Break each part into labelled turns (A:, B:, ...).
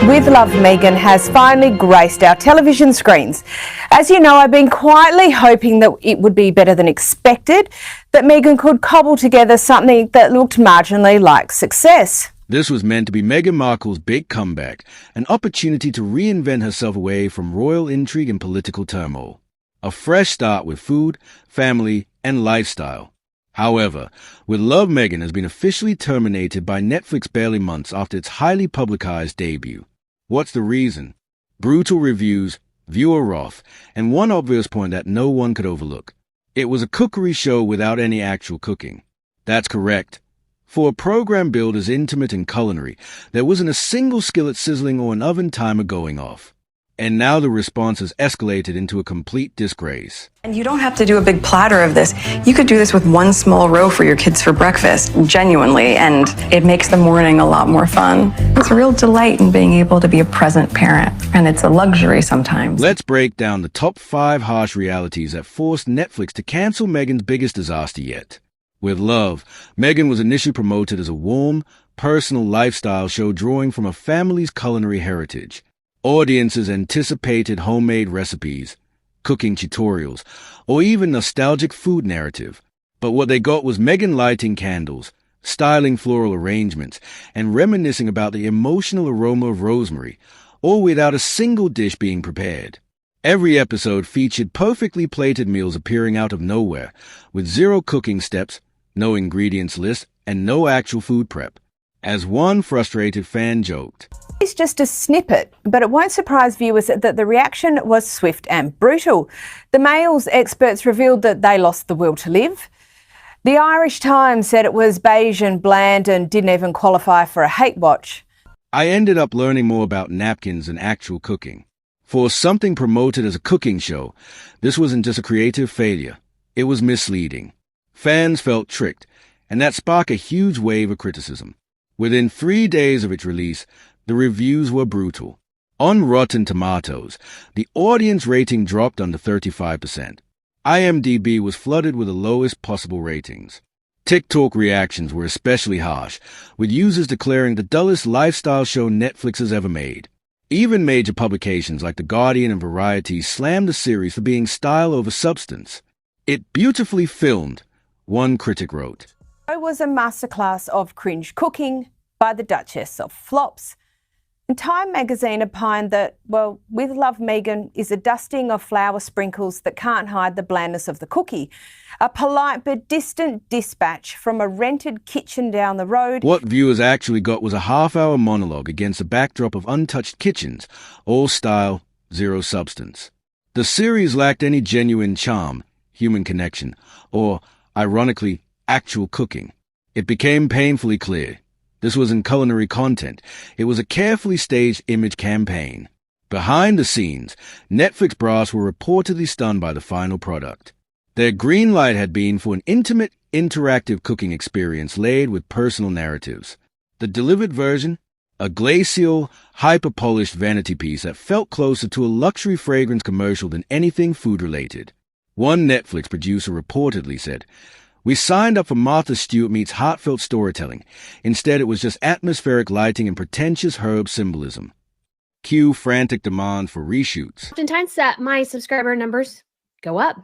A: With Love Meghan has finally graced our television screens. As you know, I've been quietly hoping that it would be better than expected, that Meghan could cobble together something that looked marginally like success.
B: This was meant to be Meghan Markle's big comeback, an opportunity to reinvent herself away from royal intrigue and political turmoil. A fresh start with food, family, and lifestyle. However, With Love Meghan has been officially terminated by Netflix barely months after its highly publicized debut. What's the reason? Brutal reviews, viewer wrath, and one obvious point that no one could overlook. It was a cookery show without any actual cooking. That's correct. For a program billed as intimate and culinary, there wasn't a single skillet sizzling or an oven timer going off. And now the response has escalated into a complete disgrace.
C: And you don't have to do a big platter of this. You could do this with one small row for your kids for breakfast, genuinely, and it makes the morning a lot more fun. It's a real delight in being able to be a present parent, and it's a luxury sometimes.
B: Let's break down the top 5 harsh realities that forced Netflix to cancel Meghan's biggest disaster yet. With Love, Meghan was initially promoted as a warm, personal lifestyle show drawing from a family's culinary heritage. Audiences anticipated homemade recipes, cooking tutorials, or even nostalgic food narrative. But what they got was Meghan lighting candles, styling floral arrangements, and reminiscing about the emotional aroma of rosemary, all without a single dish being prepared. Every episode featured perfectly plated meals appearing out of nowhere, with zero cooking steps, no ingredients list, and no actual food prep. As one frustrated fan joked,
A: It's just a snippet, but it won't surprise viewers that the reaction was swift and brutal. The Mail's experts revealed that they lost the will to live. The Irish Times said it was beige and bland and didn't even qualify for a hate watch.
B: I ended up learning more about napkins and actual cooking. For something promoted as a cooking show, this wasn't just a creative failure. It was misleading. Fans felt tricked, and that sparked a huge wave of criticism. Within 3 days of its release, the reviews were brutal. On Rotten Tomatoes, the audience rating dropped under 35%. IMDb was flooded with the lowest possible ratings. TikTok reactions were especially harsh, with users declaring the dullest lifestyle show Netflix has ever made. Even major publications like The Guardian and Variety slammed the series for being style over substance. It beautifully filmed, one critic wrote.
A: It was a masterclass of cringe cooking by the Duchess of Flops. And Time magazine opined that, well, With Love Meghan is a dusting of flour sprinkles that can't hide the blandness of the cookie. A polite but distant dispatch from a rented kitchen down the road.
B: What viewers actually got was a half-hour monologue against a backdrop of untouched kitchens, all style, zero substance. The series lacked any genuine charm, human connection, or, ironically, actual cooking. It became painfully clear. This wasn't culinary content. It was a carefully staged image campaign. Behind the scenes, Netflix brass were reportedly stunned by the final product. Their green light had been for an intimate, interactive cooking experience laid with personal narratives. The delivered version? A glacial, hyper-polished vanity piece that felt closer to a luxury fragrance commercial than anything food-related. One Netflix producer reportedly said, "We signed up for Martha Stewart meets heartfelt storytelling. Instead, it was just atmospheric lighting and pretentious herb symbolism." Cue frantic demand for reshoots.
D: Oftentimes my subscriber numbers go up.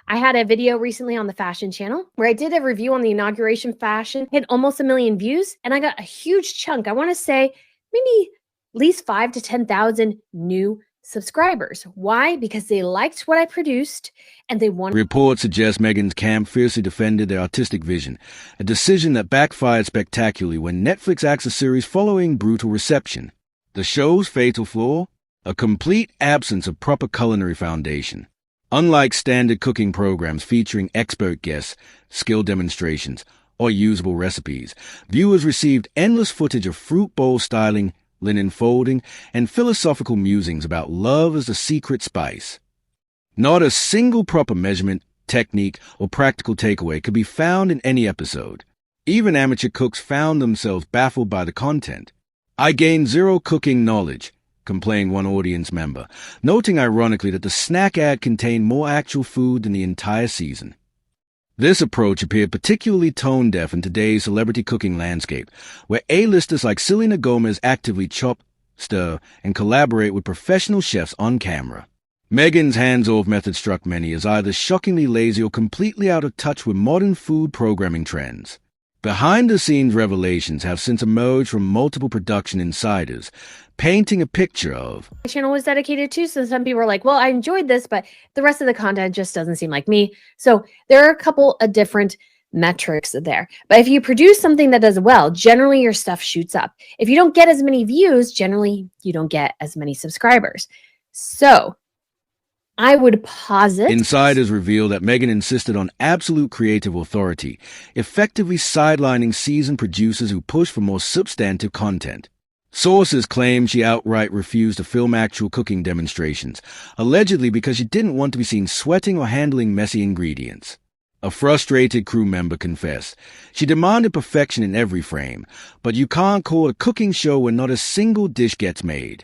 D: I had a video recently on the fashion channel where I did a review on the inauguration fashion, hit almost 1 million views, and I got a huge chunk. I want to say maybe at least 5,000 to 10,000 new subscribers. Why? Because they liked what I produced and they wanted.
B: Reports suggest Meghan's camp fiercely defended their artistic vision, a decision that backfired spectacularly when Netflix axed the series following brutal reception. The show's fatal flaw? A complete absence of proper culinary foundation. Unlike standard cooking programs featuring expert guests, skill demonstrations, or usable recipes, viewers received endless footage of fruit bowl styling, linen folding, and philosophical musings about love as the secret spice. Not a single proper measurement, technique, or practical takeaway could be found in any episode. Even amateur cooks found themselves baffled by the content. "I gained zero cooking knowledge," complained one audience member, noting ironically that the snack ad contained more actual food than the entire season. This approach appeared particularly tone-deaf in today's celebrity cooking landscape, where A-listers like Selena Gomez actively chop, stir, and collaborate with professional chefs on camera. Meghan's hands-off method struck many as either shockingly lazy or completely out of touch with modern food programming trends. Behind-the-scenes revelations have since emerged from multiple production insiders, painting a picture of
D: my channel was dedicated to. So some people are like, well, I enjoyed this, but the rest of the content just doesn't seem like me. So there are a couple of different metrics there. But if you produce something that does well, generally your stuff shoots up. If you don't get as many views, generally you don't get as many subscribers. So I would posit
B: insiders reveal that Meghan insisted on absolute creative authority, effectively sidelining seasoned producers who push for more substantive content. Sources claim she outright refused to film actual cooking demonstrations, allegedly because she didn't want to be seen sweating or handling messy ingredients. A frustrated crew member confessed, she demanded perfection in every frame, but you can't call a cooking show when not a single dish gets made.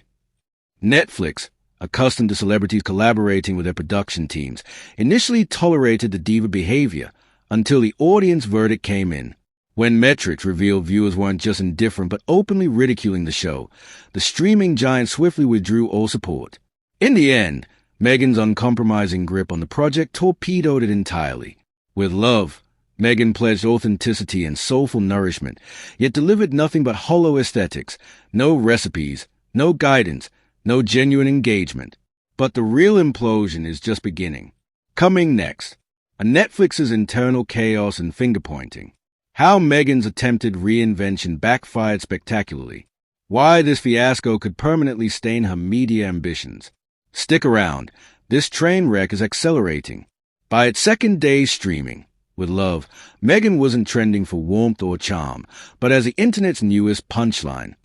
B: Netflix, accustomed to celebrities collaborating with their production teams, initially tolerated the diva behavior until the audience verdict came in. When metrics revealed viewers weren't just indifferent but openly ridiculing the show, the streaming giant swiftly withdrew all support. In the end, Meghan's uncompromising grip on the project torpedoed it entirely. With love, Meghan pledged authenticity and soulful nourishment, yet delivered nothing but hollow aesthetics, no recipes, no guidance, no genuine engagement. But the real implosion is just beginning. Coming next, Netflix's internal chaos and finger-pointing. How Meghan's attempted reinvention backfired spectacularly. Why this fiasco could permanently stain her media ambitions. Stick around. This train wreck is accelerating. By its second day streaming, with love, Meghan wasn't trending for warmth or charm, but as the internet's newest punchline.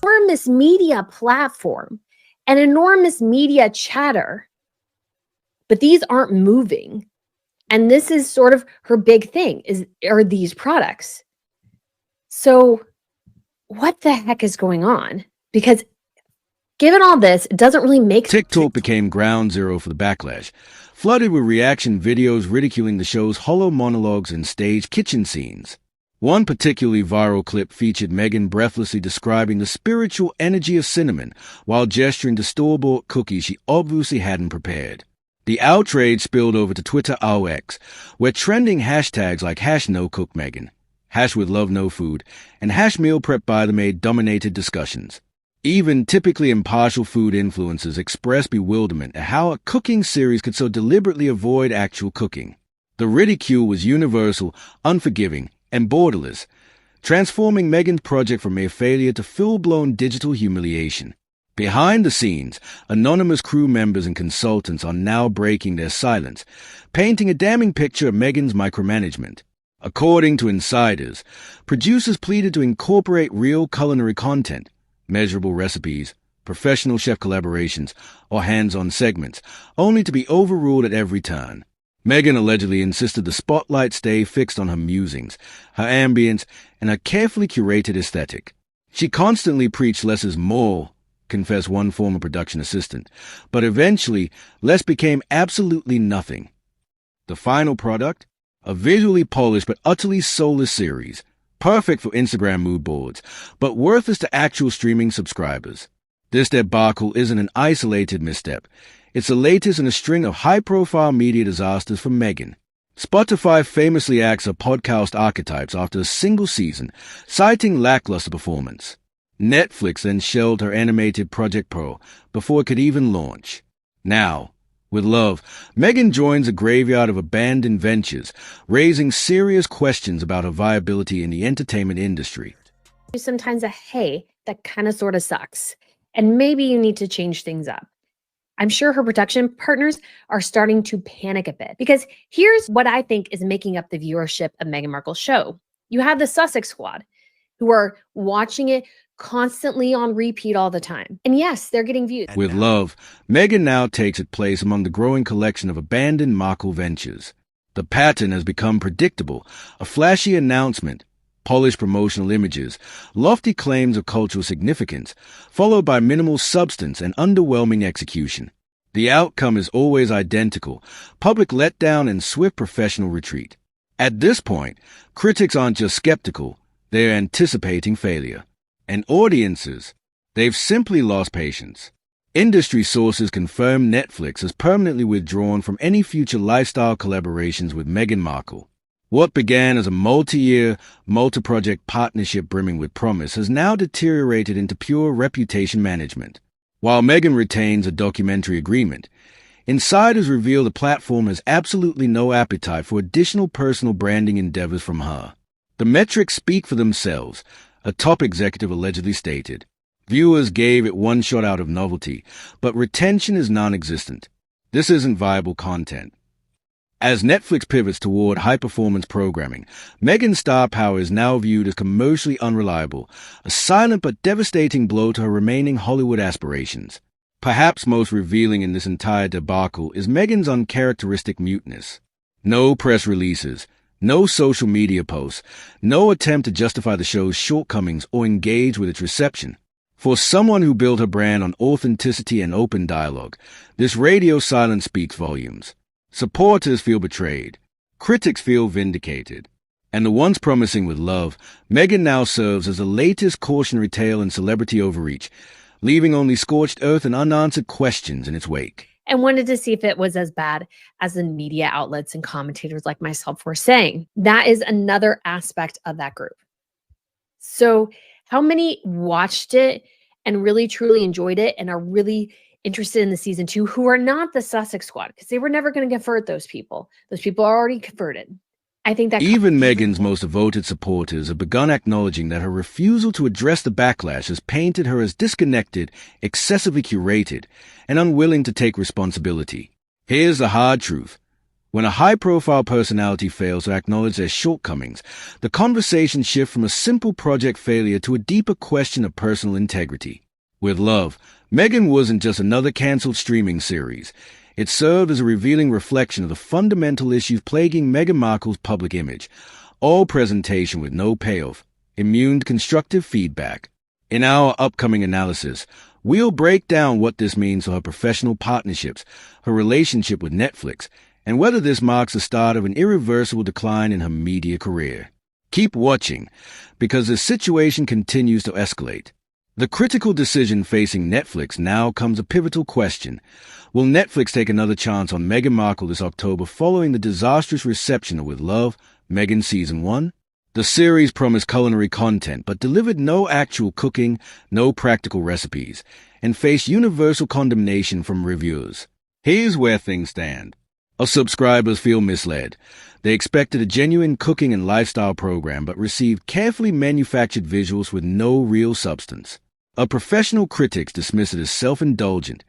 D: enormous media platform, an enormous media chatter, but these aren't moving. And this is sort of her big thing are these products. So what the heck is going on? Because given all this, it doesn't really make sense.
B: TikTok became ground zero for the backlash, flooded with reaction videos ridiculing the show's hollow monologues and staged kitchen scenes. One particularly viral clip featured Meghan breathlessly describing the spiritual energy of cinnamon while gesturing to store-bought cookies she obviously hadn't prepared. The outrage spilled over to Twitter OX, where trending hashtags like #NoCookMeghan, #WithLoveNoFood, and #MealPrepByTheMaid dominated discussions. Even typically impartial food influencers expressed bewilderment at how a cooking series could so deliberately avoid actual cooking. The ridicule was universal, unforgiving, and borderless, transforming Meghan's project from a failure to full-blown digital humiliation. Behind the scenes, anonymous crew members and consultants are now breaking their silence, painting a damning picture of Meghan's micromanagement. According to insiders, producers pleaded to incorporate real culinary content, measurable recipes, professional chef collaborations, or hands-on segments, only to be overruled at every turn. Meghan allegedly insisted the spotlight stay fixed on her musings, her ambience, and her carefully curated aesthetic. She constantly preached less is more, confessed one former production assistant, but eventually less became absolutely nothing. The final product? A visually polished but utterly soulless series, perfect for Instagram mood boards, but worthless to actual streaming subscribers. This debacle isn't an isolated misstep. It's the latest in a string of high-profile media disasters for Meghan. Spotify famously axed her podcast archetypes after a single season, citing lackluster performance. Netflix then shelved her animated Project Pearl before it could even launch. Now, with love, Meghan joins a graveyard of abandoned ventures, raising serious questions about her viability in the entertainment industry.
D: Sometimes hey, that kind of sort of sucks. And maybe you need to change things up. I'm sure her production partners are starting to panic a bit because here's what I think is making up the viewership of Meghan Markle's show. You have the Sussex squad who are watching it constantly on repeat all the time. And yes, they're getting views.
B: With love, Meghan now takes its place among the growing collection of abandoned Markle ventures. The pattern has become predictable, a flashy announcement, polished promotional images, lofty claims of cultural significance, followed by minimal substance and underwhelming execution. The outcome is always identical, public letdown and swift professional retreat. At this point, critics aren't just skeptical, they're anticipating failure. And audiences, They've simply lost patience. Industry sources confirm Netflix has permanently withdrawn from any future lifestyle collaborations with Meghan Markle. What began as a multi-year, multi-project partnership brimming with promise has now deteriorated into pure reputation management. While Meghan retains a documentary agreement, insiders reveal the platform has absolutely no appetite for additional personal branding endeavors from her. The metrics speak for themselves, a top executive allegedly stated. Viewers gave it one shot out of novelty, but retention is non-existent. This isn't viable content. As Netflix pivots toward high-performance programming, Meghan's star power is now viewed as commercially unreliable, a silent but devastating blow to her remaining Hollywood aspirations. Perhaps most revealing in this entire debacle is Meghan's uncharacteristic muteness. No press releases, no social media posts, no attempt to justify the show's shortcomings or engage with its reception. For someone who built her brand on authenticity and open dialogue, this radio silence speaks volumes. Supporters feel betrayed. Critics feel vindicated. And the once promising with love, Meghan now serves as the latest cautionary tale in celebrity overreach, leaving only scorched earth and unanswered questions in its wake.
D: And wanted to see if it was as bad as the media outlets and commentators like myself were saying. That is another aspect of that group. So how many watched it and really truly enjoyed it and are really interested in the season 2 who are not the Sussex squad, because they were never going to convert those people. Those people are already converted. I think that
B: even Meghan's most devoted supporters have begun acknowledging that her refusal to address the backlash has painted her as disconnected, excessively curated, and unwilling to take responsibility. Here's the hard truth. When a high-profile personality fails to acknowledge their shortcomings, the conversation shifts from a simple project failure to a deeper question of personal integrity. With Love, Meghan wasn't just another cancelled streaming series. It served as a revealing reflection of the fundamental issues plaguing Meghan Markle's public image. All presentation with no payoff, immune to constructive feedback. In our upcoming analysis, we'll break down what this means for her professional partnerships, her relationship with Netflix, and whether this marks the start of an irreversible decline in her media career. Keep watching, because the situation continues to escalate. The critical decision facing Netflix now comes a pivotal question. Will Netflix take another chance on Meghan Markle this October following the disastrous reception of With Love, Meghan Season 1? The series promised culinary content but delivered no actual cooking, no practical recipes, and faced universal condemnation from reviewers. Here's where things stand. Our subscribers feel misled. They expected a genuine cooking and lifestyle program but received carefully manufactured visuals with no real substance. Our professional critics dismiss it as self-indulgent,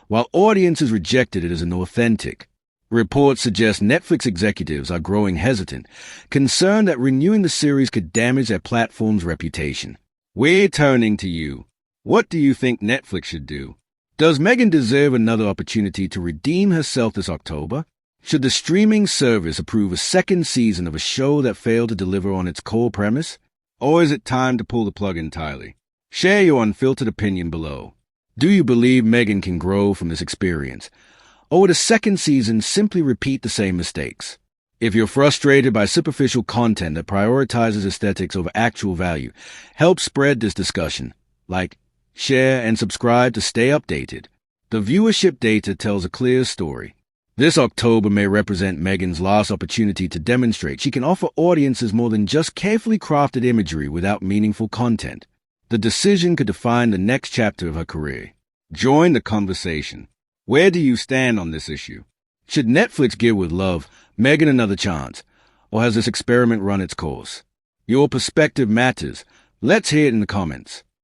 B: while audiences rejected it as inauthentic. Reports suggest Netflix executives are growing hesitant, concerned that renewing the series could damage their platform's reputation. We're turning to you. What do you think Netflix should do? Does Meghan deserve another opportunity to redeem herself this October? Should the streaming service approve a second season of a show that failed to deliver on its core premise? Or is it time to pull the plug entirely? Share your unfiltered opinion below. Do you believe Meghan can grow from this experience? Or would a second season simply repeat the same mistakes? If you're frustrated by superficial content that prioritizes aesthetics over actual value, help spread this discussion. Like, share, and subscribe to stay updated. The viewership data tells a clear story. This October may represent Meghan's last opportunity to demonstrate she can offer audiences more than just carefully crafted imagery without meaningful content. The decision could define the next chapter of her career. Join the conversation. Where do you stand on this issue? Should Netflix give With Love, Meghan another chance? Or has this experiment run its course? Your perspective matters. Let's hear it in the comments.